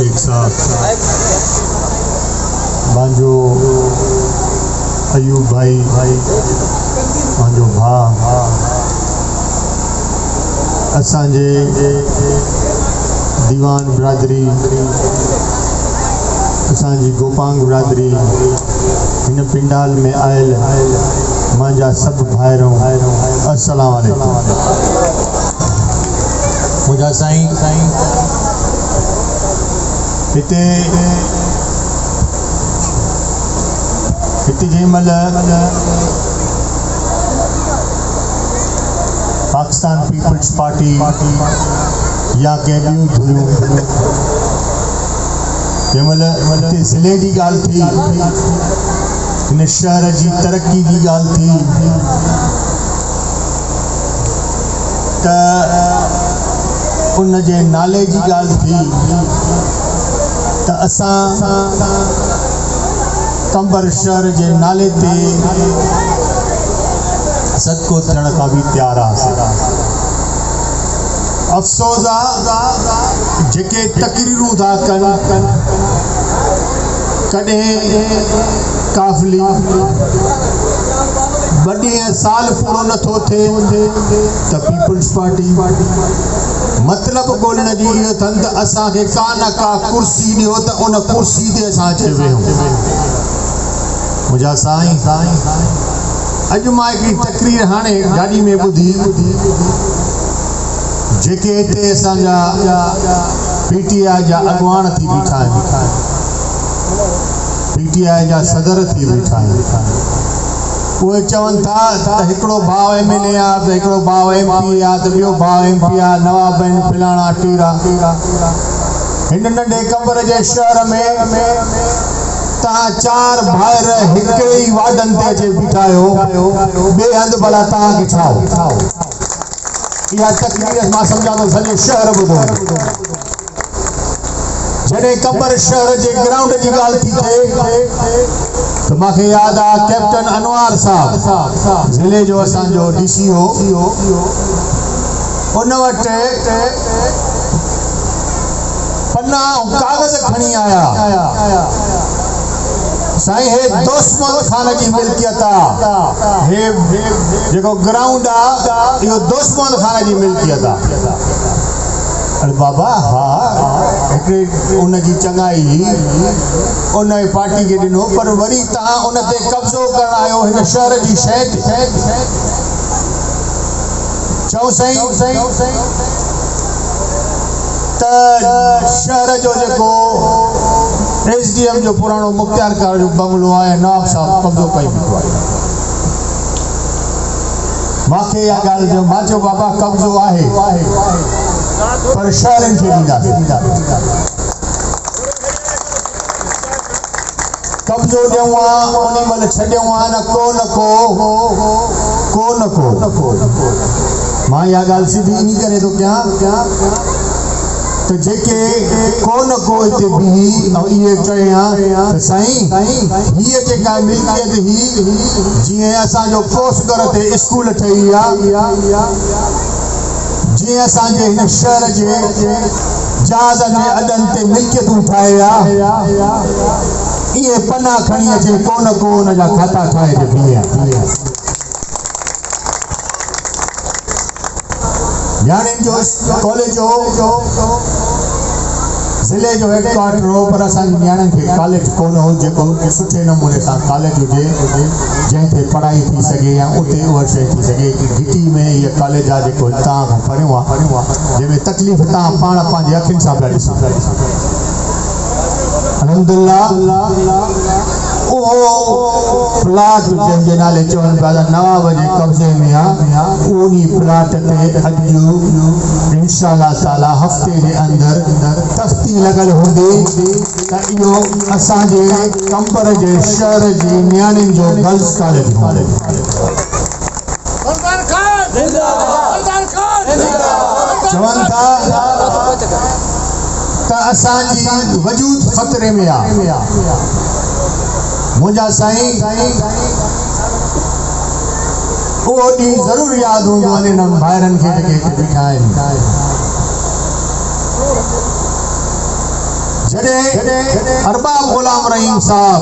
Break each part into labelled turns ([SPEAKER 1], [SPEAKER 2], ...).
[SPEAKER 1] शेख साहब, बांजो अयूब भाई, बांजो भा, असांजे दीवान बिरादरी, असांजी गोपांग बिरादरी, इन पिंडाल में आयल मांजा सब भाइरों, अस्सलाम वालेकुम। मुझा साईं हिते जंहिंमहिल पाकिस्तान पीपल्स पार्टी या कंहिं ॿियूं धुरियूं जंहिंमहिल हिते ज़िले जी ॻाल्हि थी, हिन शहर जी तरक़ी जी ॻाल्हि थी, त उन जे नाले जी ॻाल्हि थी, त असां कंबर शहर जे नाले ते सदको थियण खां बि तैयार आहियां। अफ़सोस आहे जेके तकरीरूं था कनि, कॾहिं काफ़िली 2 साल पूरो नथो थिए त पीपल्स पार्टी मतलब ॻोल्हण जी इहो अथनि त असांखे का न का कुर्सी ॾियो त उन कुर्सी ते असां अची वेहूं। मुंहिंजा साईं, अॼु मां हिकिड़ी तकरीर हाणे गाॾी में ॿुधी, जेके हिते असांजा PTI जा अॻवान थी बीठा आहिनि, PTI जा सदर थी बीठा आहिनि, उहे चवनि था त हिकिड़ो भाउ MLA आहे, त हिकिड़ो भाउ MP आहे, त ॿियो भाउ MP आहे, नवाब आहिनि, फलाणा टीरा। हिन नंढे कंबर जे शहर में तव्हां 4 भाइर हिकिड़े ई वादन ते अची बीठा आहियो, ॿिए हंधि भला तव्हांखे छा? इहा तकलीफ़ मां सम्झां थो सॼो शहर ॿुधो। जॾहिं कंबर शहर जे ग्राउंड जी ॻाल्हि थी थिए त मूंखे यादि आहे कैप्टन अनवार साहब, ज़िले जो असांजो DCO, उन वटि पन्ना ऐं कागज़ खणी आया, साईं हे दोस्तमल खान जी मिल्कियत आहे, हे जेको ग्राउंड आहे इहो दोस्तमल खान जी मिल्कियत आहे। अरे बाबा, हा हिकिड़ी उन जी चङाई उन पार्टी खे ॾिनो, पर वरी तव्हां उन ते कब्ज़ो करण आयो हिन शहर जी शइ ते। चओ साईं त शहर जो जेको SDM जो पुराणो मुख्तियार कार जो बंगलो आहे, नवाब साहब कब्ज़ो कई बीठो आहे। मूंखे इहा ॻाल्हि चयो, मां चयो बाबा कब्ज़ो आहे पर शहरनि खे ॾींदासीं। कब्ज़ो ॾियूं आहे उन महिल छॾियूं आहे न को मां इहा ॻाल्हि सिधी इन करे थो कयां त जेके को हिते बीही ऐं इहे चयां त साईं हीअ जेका मिल्कियत ही, जीअं असांजो कोसगर ते स्कूल ठही आहे, जीअं असांजे हिन शहर जे जहाज़नि जे अॾनि ते मिल्कियतूं ठाहे आहे, इहे पना खणी अचे को हुन जा खाता ठाहे ते बीहे। न्याणियुनि जो कॉलेज हो, ज़िले जो हेडक्वार्टर हो, पर असांजी न्याणियुनि खे कॉलेज कोन हो जेको सुठे नमूने सां कॉलेज हुजे, जंहिंते पढ़ाई थी सघे या उते उहा शइ थी सघे। घिटी में इहा कॉलेज आहे जेको तव्हां खां पढ़ियो आहे, जंहिंमें तकलीफ़ तव्हां पाण पंहिंजे अखियुनि सां पिया ॾिसो। अल्हम्दुलिल्लाह उहो प्लाट जंहिंजे नाले चवनि पिया त नवाब जे कब्ज़े में आहे, उन प्लाट ते अॼु इंशाअल्लाह ताला हफ़्ते जे अंदरि तख़्ती लॻल हूंदी त इहो असांजे कंबर जे शहर जी न्याणियुनि जो गर्ल्स कॉलेज हूंदो। चवनि था त असांजी वजूद ख़तरे में आहे। मुंहिंजा साईं उहो ॾींहुं ज़रूरु यादि हूंदो आहे इन्हनि भाइरनि खे जेके हिते बीठा आहिनि, जॾहिं अरबाब गुलाम रहीम साहब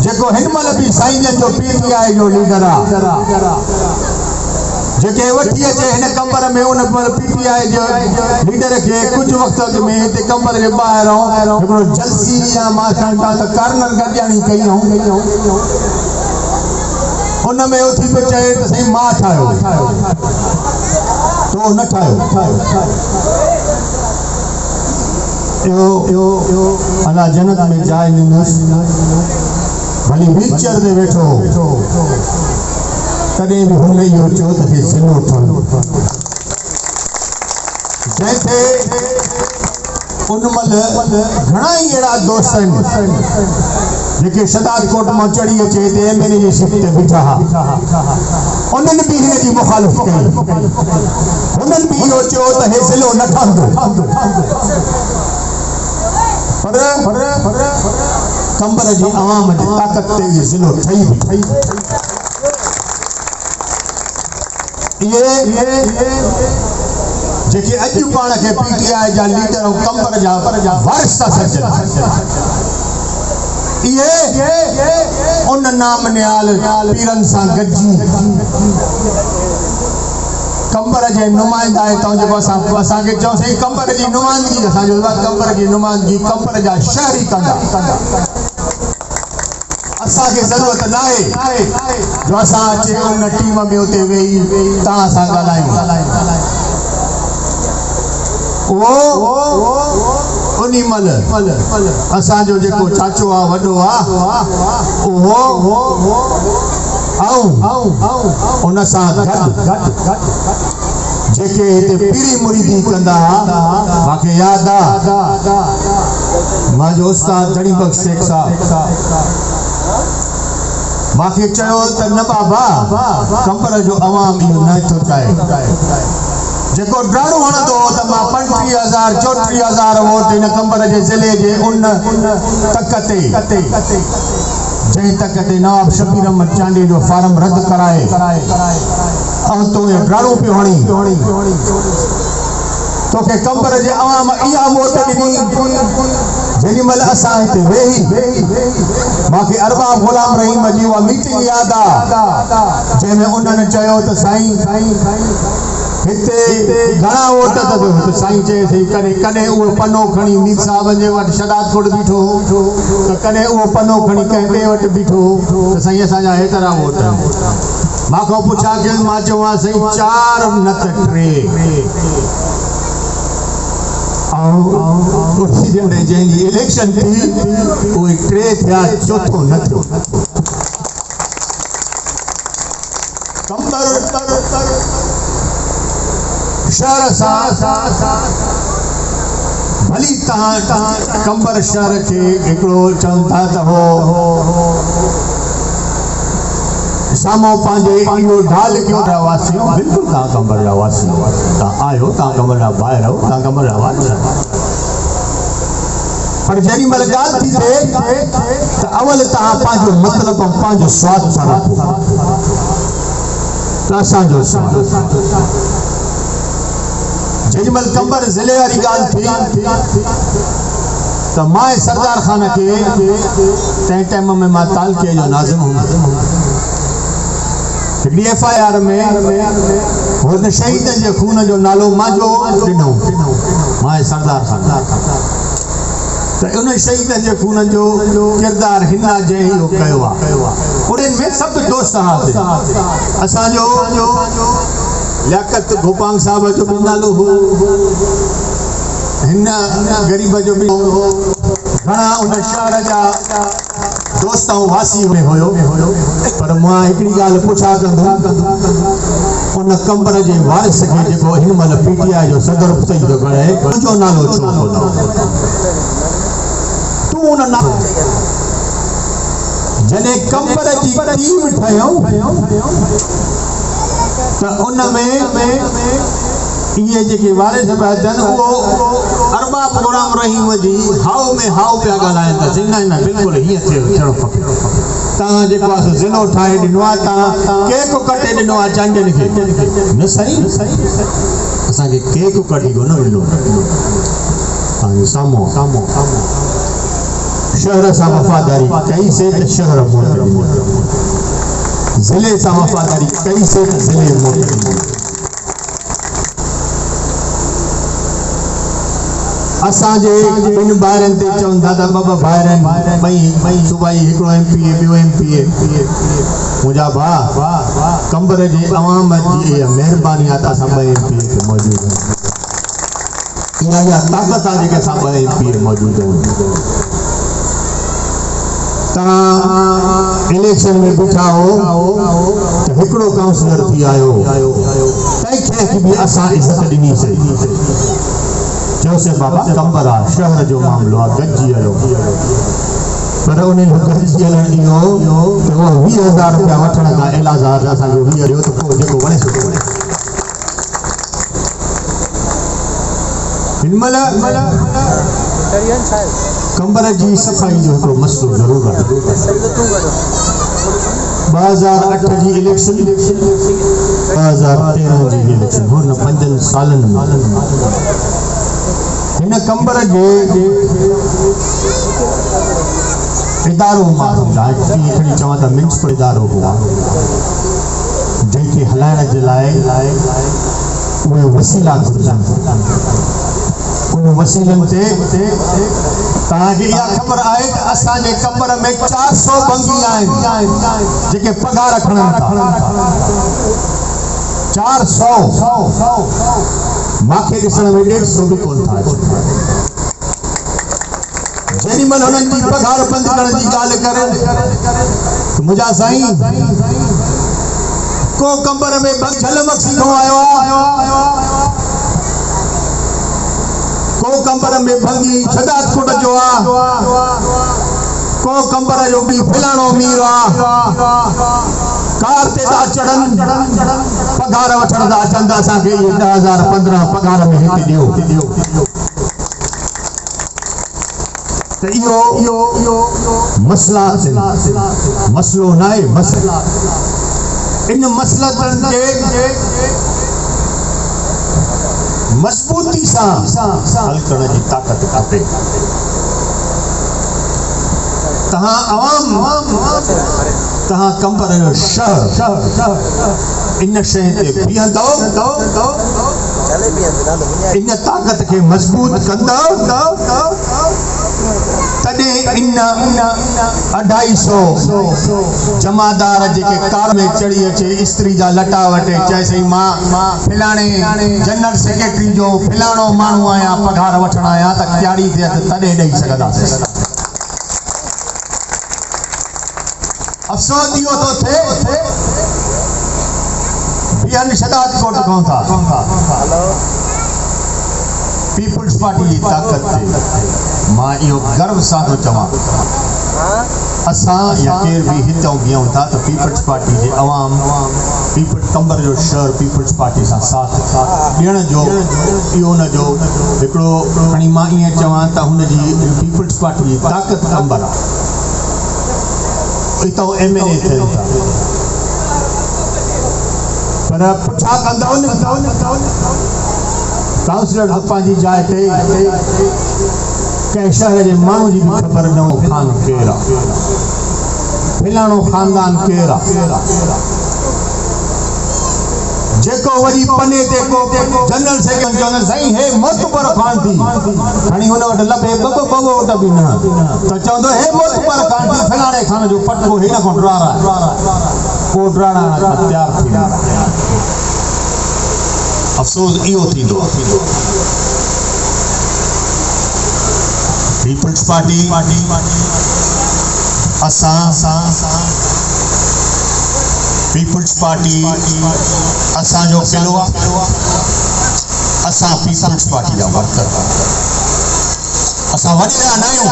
[SPEAKER 1] जेको हिन महिल बि साईं जन जो PTI जो लीडर आहे जेके वठी अचे हिन कमर में उन PTI जो लीडर खे कुझु वक़्त अॻु में हिते कमर जे ॿाहिरों हिकिड़ो जलसी या मां सम्झां त कार्नर गॾियाणी कई उन में उथी पियो चए त साईं मां ठाहियो तो न ठाहियो अला जन्नत में जाइ ॾिनसि भली व्हीलचेयर ते वेठो तॾहिं बि हुन इहो चयो त हे सिलो ठहंदो जंहिंखे उन महिल घणा ई अहिड़ा दोस्त आहिनि जेके शदाद कोट मां चढ़ी अचे ते MLA जी सीट ते बीठा उन्हनि बि हिन जी मुखालिफ़ कई उन्हनि बि इहो चयो त हे सिलो न ठहंदो पर कंबर जी आवाम जी ताक़त ते इहो ज़िलो ठही ये जेके अॼु पाण खे PTI जा लीडर ऐं कंबर जा वारिस था सॾनि इहे उन नाम निहाल पीरनि सां गॾिजी कंबर जे नुमाइंदा हितां जेको असांखे चयोसीं कंबर जी नुमाइंदगी असांजो कंबर जी नुमाइंदगी कंबर जा शहरी कंदा असांखे ज़रूरत नाहे जो असां अचे उन टीम में उते वेही तव्हां सां ॻाल्हायूं उन्ही महिल असांजो जेको चाचो आहे वॾो आहे उहो उन सां गॾु जेके हिते पीरी मुरीदी कंदा मूंखे यादि आहे मुंहिंजो उस्ताद दड़ी बख्श शेख साहब मूंखे चयो त न बाबा कंबर जो अवाम इहो न थो चाहे जेको ड्राणो हणंदो त मां 35,000 34,000 वोट हिन कंबर जे ज़िले जे उन तक ते जंहिं तक ते नवाब शबीर अहमद चांडी जो फार्म रद्द कराए ऐं तो ड्राणो पियो हणी तोखे कंबर जे अवाम इहा वोट ॾिनी जेॾी महिल असां हिते वेही मूंखे अरबाब गुलाम रहीम जी उहा मीटिंग यादि आहे जंहिंमें उन्हनि चयो त साईं हिते घणा वोट त साईं चए कॾहिं उहो पनो खणी मीर साहब जे वटि शदाद कोट बीठो त कॾहिं उहो पनो खणी कंहिं ॿिए वटि बीठो त साईं असांजा हेतिरा वोट मां खां पुछा कयो मां चवां साईं 4 न त 3 जंहिंजी इलेक्शन थी उहे 3 थिया चौथो न थियो शहर सां भली तव्हां कंबर शहर खे हिकिड़ो चवनि था त हो साम्हूं पंहिंजे इहो ढाल कयो रहवासी बिल्कुलु तव्हां कंबर जा वासी तव्हां आहियो तव्हां कंबर जा ॿाहिरि आहियो तव्हां कंबर जा वासी पर जेॾी महिल ॻाल्हि थी थिए त अवल तव्हां पंहिंजो मतिलबु ऐं पंहिंजो स्वाद सां रखो त असांजो जेॾी महिल कंबर ज़िले वारी ॻाल्हि थी त मां सरदार ख़ान खे तंहिं टाइम में मां तालके जो नाज़िम हुउमि हिकिड़ी FIR में हुन शहीदनि जे खून जो नालो मुंहिंजो ॾिनो मां सरदार ख़ान त उन शहीदनि जे खून जो किरदारु हिन जंहिं इहो कयो आहे उन्हनि में सभु दोस्त हुआसीं असांजो लियाकत गोपांग साहब जो बि नालो हो हिन ग़रीब जो बि घणा उन शहर जा दोस्त ऐं वासी में हुयो पर मां हिकिड़ी ॻाल्हि पुछा कंदुमि उन कंबर जे वारिस खे जेको हिन महिल PTI जो सदर थी थो करे तुंहिंजो नालो छो कोन तूं उन नालो जॾहिं कंबर जी टीम ठहियूं त उन में इहे जेके वारिस पिया थियनि उहो अरबाब गुलाम रहीम जी हाउ में हाउ पिया ॻाल्हाइनि था चवंदा आहिनि न बिल्कुलु हीअं थियणो खपे तव्हां जेको आहे ज़िलो ठाहे ॾिनो आहे तव्हां केक कटे ॾिनो आहे चांडनि खे न साईं असांखे केक कढी कोन मिलियो सामो शहर सां वफ़ादारी कई से त शहर मोट ज़िले सां वफ़ादारी कई से त ज़िले मोट असांजे ॿिनि ॿारनि ते चवनि दादा बाबा ॿार ॿई सूबाई हिकिड़ो MP ॿियो MP मुंहिंजा भाउ कंबर जे अवाम जी महिरबानी आहे त असां ॿ MP ते मौजूदु आहियूं इहा ताक़त आहे जेके असां ॿ MP मौजूदु आहियूं तव्हां इलेक्शन में बीठा हो त हिकिड़ो काउंसलर थी आयो कंहिंखे बि असां इज़त ॾिनीसीं चयोसीं बाबा कंबर आहे शहर जो मामलो आहे गॾिजी हलो पर उन गॾिजी हलण इहो त उहो 20,000 रुपया वठण खां इलाज़ असांजो 20 ॾियो त पोइ जेको वणे सो हिनमहिल कंबर जी सफ़ाई जो हिकिड़ो मसलो ज़रूरु आहे 2008 जी इलेक्शन 2013 जी इलेक्शन हुन 5 सालनि में हिन कंबर जे इदारो माण्हू खणी चवां त म्युनिसिपल इदारो हुआ जंहिंखे हलाइण जे लाइ उहे वसीला घुरिजनि उन वसीलनि ते तव्हांखे इहा ख़बर आहे त असांजे कंबर में 400 बंगी आहिनि जेके पघार खणनि था 400 मांखे ॾिसण में 150 बि कोन था जेॾी महिल हुननि जी पघार बंदि करण जी ॻाल्हि करे मुंहिंजा साईं को कंबर में झल मक्सी खां आयो आहे को कंबर में भंगी छदात कोट जो आहे को कंबर जो बि फिलाणो मीर आहे कार ते था चढ़नि पघार वठण था अचनि त असांखे इहे 10,000 15 पघार में हिते ॾियो त इहो मसला मसलो न आहे मसला इन मसलनि खे मज़बूती सां हल करण जी ताक़त खपे तव्हां अवाम तव्हां कंबर जो शहर इन शइ ते बीहंदव इन ताक़त खे मज़बूत कंदव तॾहिं इन 250 जमादार जेके कार में चढ़ी अचे स्त्री जा लटा वठे चए सही मां फिलाणे जनरल सेक्रेटरी जो फिलाणो माण्हू आहियां पघार वठण आहियां त ॾियारी थिए तॾहिं ॾेई सघंदासीं अफ़सोस इहो थो थिए ॿियनि शदात कोट खां था पीपुल्स पार्टी जी ताक़त ते मां इहो गर्व सां थो चवां असां या केर बि हिते बीहूं था त पीपुल्स पार्टी जे अवाम पीपुल्स कंबर जो शहर पीपुल्स पार्टी सां साथ ॾियण जो इहो हुनजो हिकिड़ो खणी मां ईअं चवां त हुनजी पीपुल्स पार्टी जी ताक़त कंबर आहे इतो MLA थियनि था पर पुछा कंदव न काउंसलर त पंहिंजी जाइ ते कंहिं शहर जे माण्हू जी बि ख़बर न हो खान केरु आहे फिलाणो ख़ानदान केरु आहे जेको वरी पने ते को जनरल सेक्रेटरी चवंदा साईं हे मोतबर खान थी खणी हुन वटि लभे ॿ वोट बि न त चवंदो हे मोतबर खान थी फिलाणे खान जो पटको हिन खां ड्रारा पोइ ड्राणा तयार थी अफ़सोस इहो थींदो पीपुल्स पार्टी असां पीपुल्स पार्टी असांजो किलो आहे असां पीपुल्स पार्टी जा वर्कर असां वॾेरा न आहियूं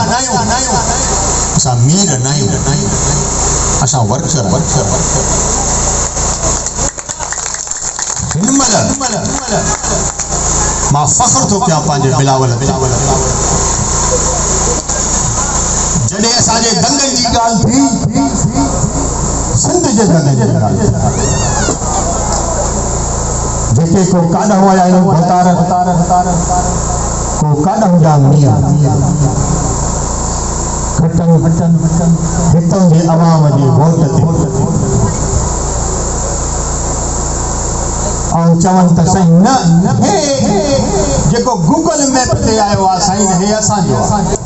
[SPEAKER 1] असां मीर न आहियूं असां वर्कर हिनमहिल मां फ़ख्र थो कयां पंहिंजे बिलावल जॾहिं असांजे दंगनि जी ॻाल्हि थी सिंध जे दंगनि जी ॻाल्हि जेके को काॾा आया आहिनि को काॾहं ॾांहुं मींहुं खटनि हितां जे अवाम जी वोट ते ऐं चवनि त साईं न हे जेको गूगल मैप ते आयो आहे साईं हे असांजो आहे।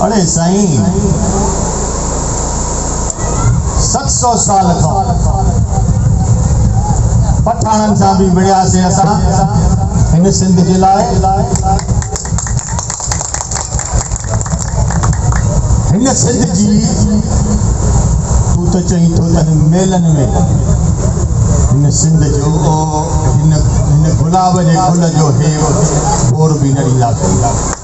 [SPEAKER 1] अड़े साईं 700 साल खां पठाणनि सां बि विड़ियासीं असां हिन सिंध जे लाइ। हिन सिंध जी तूं त चईं थो त मेलनि में हिन सिंध जो हिन गुलाब जे गुल जो हे बोर बि न ॾींदासीं।